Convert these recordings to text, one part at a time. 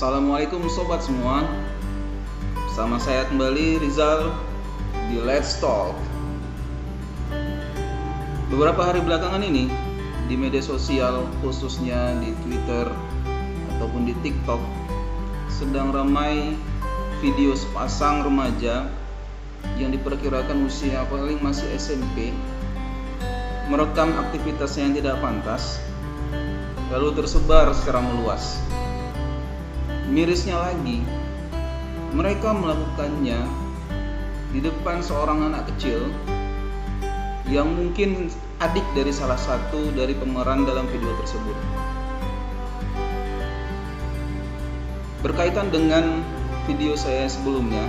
Assalamualaikum sobat semua. Bersama saya kembali Rizal di Let's Talk. Beberapa hari belakangan ini di media sosial, khususnya di Twitter ataupun di TikTok, sedang ramai video sepasang remaja yang diperkirakan usia paling masih SMP merekam aktivitasnya yang tidak pantas lalu tersebar secara meluas. Mirisnya lagi, mereka melakukannya di depan seorang anak kecil yang mungkin adik dari salah satu dari pemeran dalam video tersebut. Berkaitan dengan video saya sebelumnya,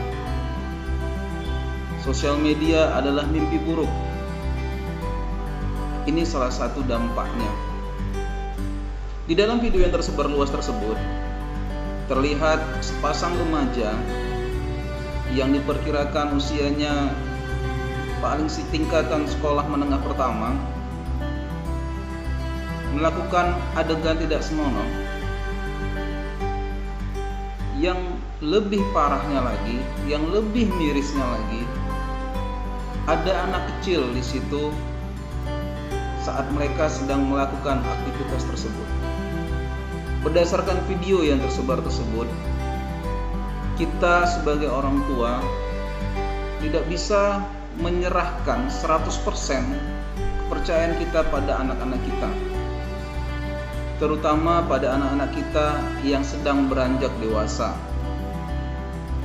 sosial media adalah mimpi buruk. Ini salah satu dampaknya. Di dalam video yang tersebar luas tersebut, terlihat sepasang remaja yang diperkirakan usianya paling tingkatan sekolah menengah pertama melakukan adegan tidak senonoh. Yang lebih parahnya lagi, yang lebih mirisnya lagi, ada anak kecil di situ saat mereka sedang melakukan aktivitas tersebut. Berdasarkan video yang tersebar tersebut, kita sebagai orang tua tidak bisa menyerahkan 100% kepercayaan kita pada anak-anak kita, terutama pada anak-anak kita yang sedang beranjak dewasa.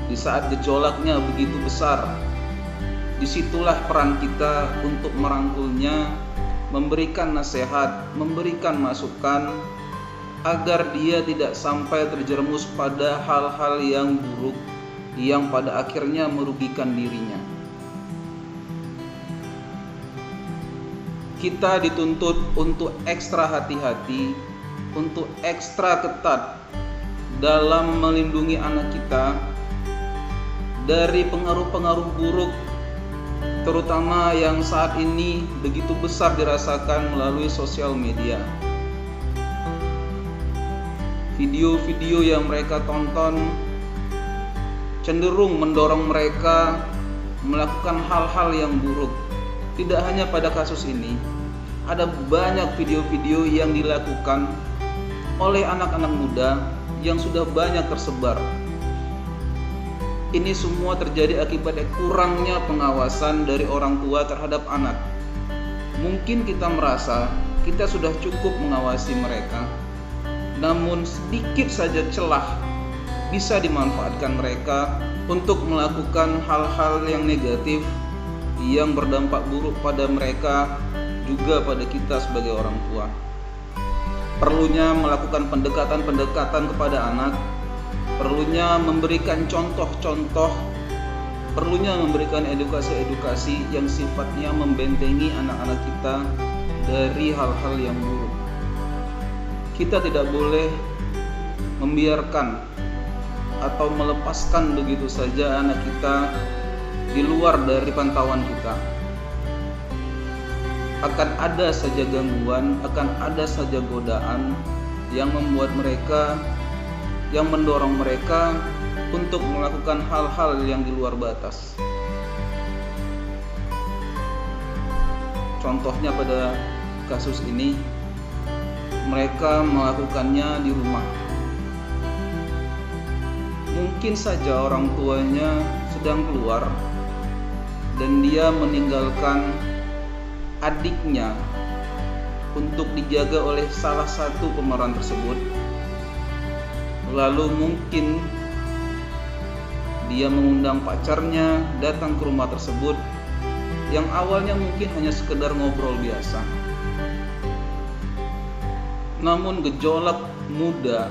Di saat gejolaknya begitu besar, disitulah peran kita untuk merangkulnya, memberikan nasihat, memberikan masukan agar dia tidak sampai terjerumus pada hal-hal yang buruk yang pada akhirnya merugikan dirinya. Kita dituntut untuk ekstra hati-hati, untuk ekstra ketat dalam melindungi anak kita dari pengaruh-pengaruh buruk, terutama yang saat ini begitu besar dirasakan melalui sosial media. Video-video yang mereka tonton cenderung mendorong mereka melakukan hal-hal yang buruk. Tidak hanya pada kasus ini, ada banyak video-video yang dilakukan oleh anak-anak muda yang sudah banyak tersebar. Ini semua terjadi akibat kurangnya pengawasan dari orang tua terhadap anak. Mungkin kita merasa kita sudah cukup mengawasi mereka, namun sedikit saja celah bisa dimanfaatkan mereka untuk melakukan hal-hal yang negatif yang berdampak buruk pada mereka, juga pada kita sebagai orang tua. Perlunya melakukan pendekatan-pendekatan kepada anak, perlunya memberikan contoh-contoh, perlunya memberikan edukasi-edukasi yang sifatnya membentengi anak-anak kita dari hal-hal yang buruk. Kita tidak boleh membiarkan atau melepaskan begitu saja anak kita di luar dari pantauan kita. Akan ada saja gangguan, akan ada saja godaan yang membuat mereka, yang mendorong mereka untuk melakukan hal-hal yang di luar batas. Contohnya pada kasus ini, mereka melakukannya di rumah. Mungkin saja orang tuanya sedang keluar dan dia meninggalkan adiknya untuk dijaga oleh salah satu pemeran tersebut. Lalu mungkin dia mengundang pacarnya datang ke rumah tersebut yang awalnya mungkin hanya sekedar ngobrol biasa. Namun gejolak muda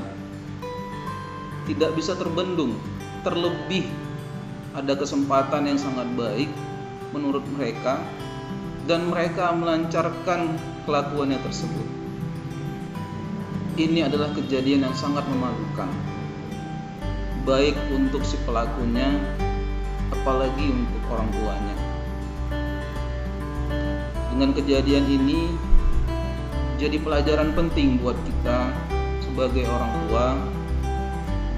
tidak bisa terbendung, terlebih ada kesempatan yang sangat baik menurut mereka dan mereka melancarkan kelakuannya tersebut. Ini adalah kejadian yang sangat memalukan, baik untuk si pelakunya apalagi untuk orang tuanya. Dengan kejadian ini jadi pelajaran penting buat kita sebagai orang tua.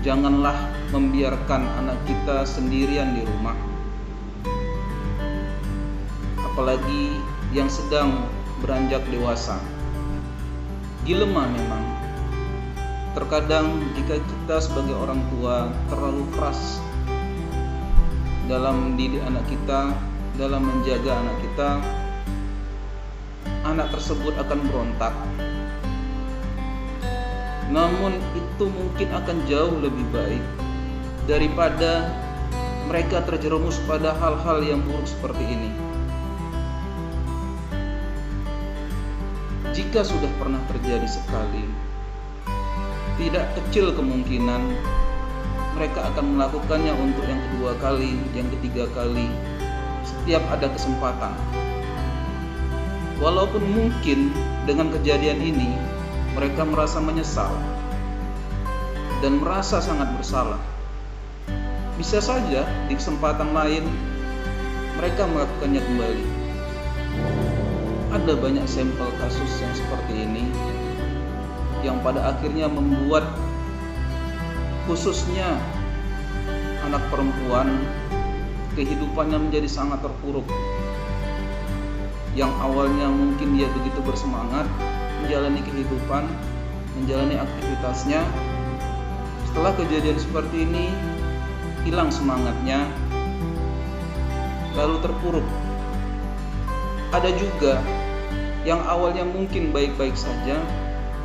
janganlah membiarkan anak kita sendirian di rumah, apalagi yang sedang beranjak dewasa. Dilema memang. Terkadang jika kita sebagai orang tua terlalu keras dalam mendidik anak kita, dalam menjaga anak kita, anak tersebut akan berontak. Namun itu mungkin akan jauh lebih baik daripada mereka terjerumus pada hal-hal yang buruk seperti ini. Jika sudah pernah terjadi sekali, tidak kecil kemungkinan mereka akan melakukannya untuk yang kedua kali, yang ketiga kali, setiap ada kesempatan. Walaupun mungkin dengan kejadian ini mereka merasa menyesal dan merasa sangat bersalah. Bisa saja di kesempatan lain mereka melakukannya kembali. Ada banyak sampel kasus yang seperti ini yang pada akhirnya membuat khususnya anak perempuan kehidupannya menjadi sangat terpuruk. Yang awalnya mungkin dia begitu bersemangat menjalani kehidupan, menjalani aktivitasnya, setelah kejadian seperti ini hilang semangatnya, lalu terpuruk. Ada juga yang awalnya mungkin baik-baik saja,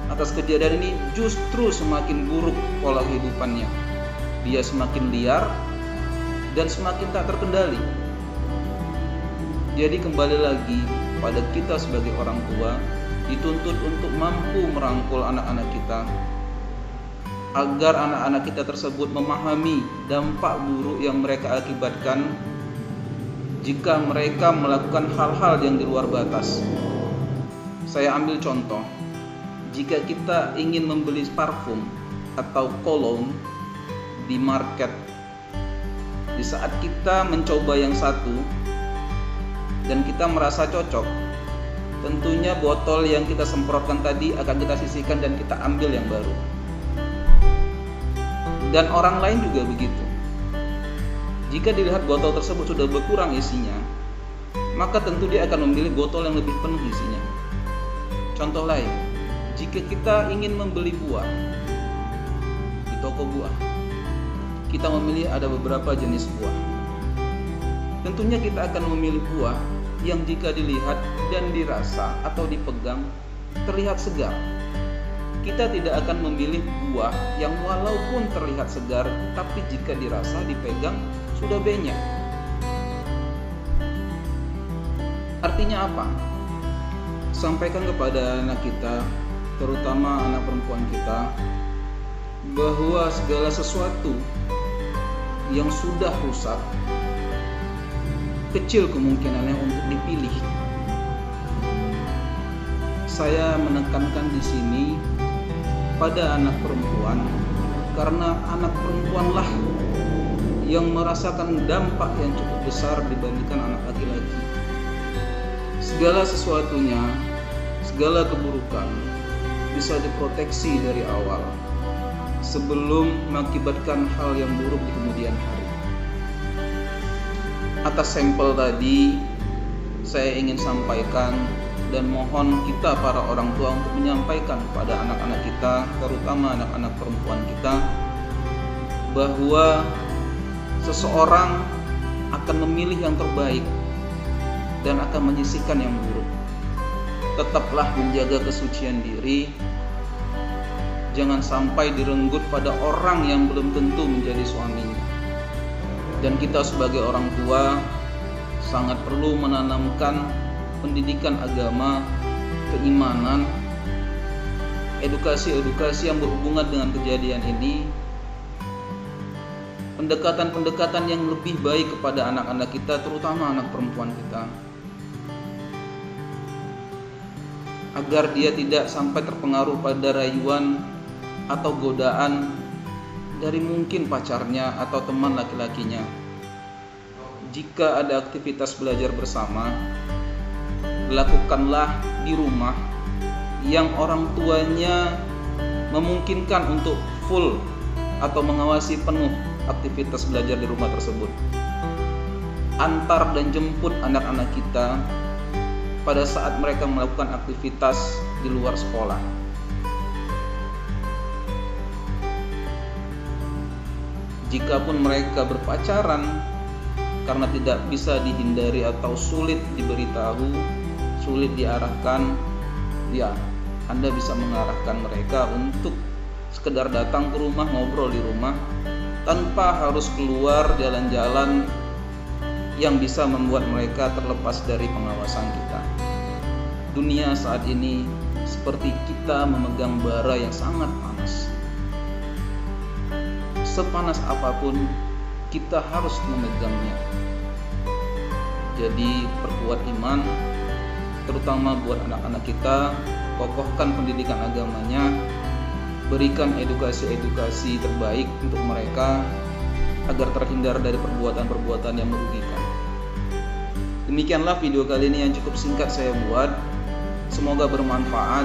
atas kejadian ini justru semakin buruk pola kehidupannya. Dia semakin liar dan semakin tak terkendali. Jadi kembali lagi pada kita sebagai orang tua dituntut untuk mampu merangkul anak-anak kita, agar anak-anak kita tersebut memahami dampak buruk yang mereka akibatkan jika mereka melakukan hal-hal yang di luar batas. Saya ambil contoh, jika kita ingin membeli parfum atau cologne di market, di saat kita mencoba yang satu dan kita merasa cocok, tentunya botol yang kita semprotkan tadi akan kita sisihkan dan kita ambil yang baru. Dan orang lain juga begitu. Jika dilihat botol tersebut sudah berkurang isinya, maka tentu dia akan memilih botol yang lebih penuh isinya. Contoh lain, jika kita ingin membeli buah di toko buah, kita memilih ada beberapa jenis buah. Tentunya kita akan memilih buah yang jika dilihat dan dirasa atau dipegang terlihat segar. Kita tidak akan memilih buah yang walaupun terlihat segar, tapi jika dirasa, dipegang, sudah benyek. Artinya apa? Sampaikan kepada anak kita, terutama anak perempuan kita, bahwa segala sesuatu yang sudah rusak kecil kemungkinannya untuk dipilih. Saya menekankan di sini pada anak perempuan, karena anak perempuanlah yang merasakan dampak yang cukup besar dibandingkan anak laki-laki. Segala sesuatunya, segala keburukan bisa diproteksi dari awal sebelum mengakibatkan hal yang buruk di kemudian hari. Atas sampel tadi, saya ingin sampaikan dan mohon kita para orang tua untuk menyampaikan kepada anak-anak kita, terutama anak-anak perempuan kita, bahwa seseorang akan memilih yang terbaik dan akan menyisihkan yang buruk. Tetaplah menjaga kesucian diri, jangan sampai direnggut pada orang yang belum tentu menjadi suaminya. Dan kita sebagai orang tua sangat perlu menanamkan pendidikan agama, keimanan, edukasi-edukasi yang berhubungan dengan kejadian ini, pendekatan-pendekatan yang lebih baik kepada anak-anak kita, terutama anak perempuan kita, agar dia tidak sampai terpengaruh pada rayuan atau godaan dari mungkin pacarnya atau teman laki-lakinya. Jika ada aktivitas belajar bersama, lakukanlah di rumah yang orang tuanya memungkinkan untuk full atau mengawasi penuh aktivitas belajar di rumah tersebut. Antar dan jemput anak-anak kita pada saat mereka melakukan aktivitas di luar sekolah. Jikapun mereka berpacaran karena tidak bisa dihindari atau sulit diberitahu, sulit diarahkan, ya Anda bisa mengarahkan mereka untuk sekedar datang ke rumah, ngobrol di rumah tanpa harus keluar jalan-jalan yang bisa membuat mereka terlepas dari pengawasan kita. Dunia saat ini seperti kita memegang bara yang sangat panas. Sepanas apapun kita harus memegangnya. Jadi perkuat iman, terutama buat anak-anak kita, kokohkan pendidikan agamanya, berikan edukasi-edukasi terbaik untuk mereka agar terhindar dari perbuatan-perbuatan yang merugikan. Demikianlah video kali ini yang cukup singkat saya buat. Semoga bermanfaat.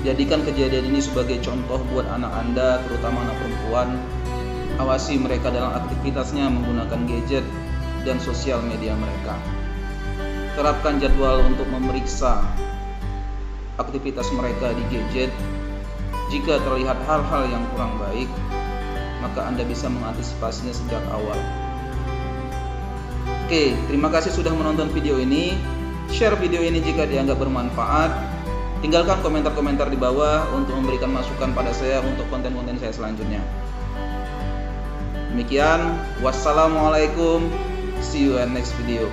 Jadikan kejadian ini sebagai contoh buat anak Anda, terutama anak perempuan. Awasi mereka dalam aktivitasnya menggunakan gadget dan sosial media mereka. Terapkan jadwal untuk memeriksa aktivitas mereka di gadget. Jika terlihat hal-hal yang kurang baik, maka Anda bisa mengantisipasinya sejak awal. Oke, terima kasih sudah menonton video ini. Share video ini jika dianggap bermanfaat. Tinggalkan komentar-komentar di bawah untuk memberikan masukan pada saya untuk konten-konten saya selanjutnya. Demikian, wassalamualaikum. See you in next video.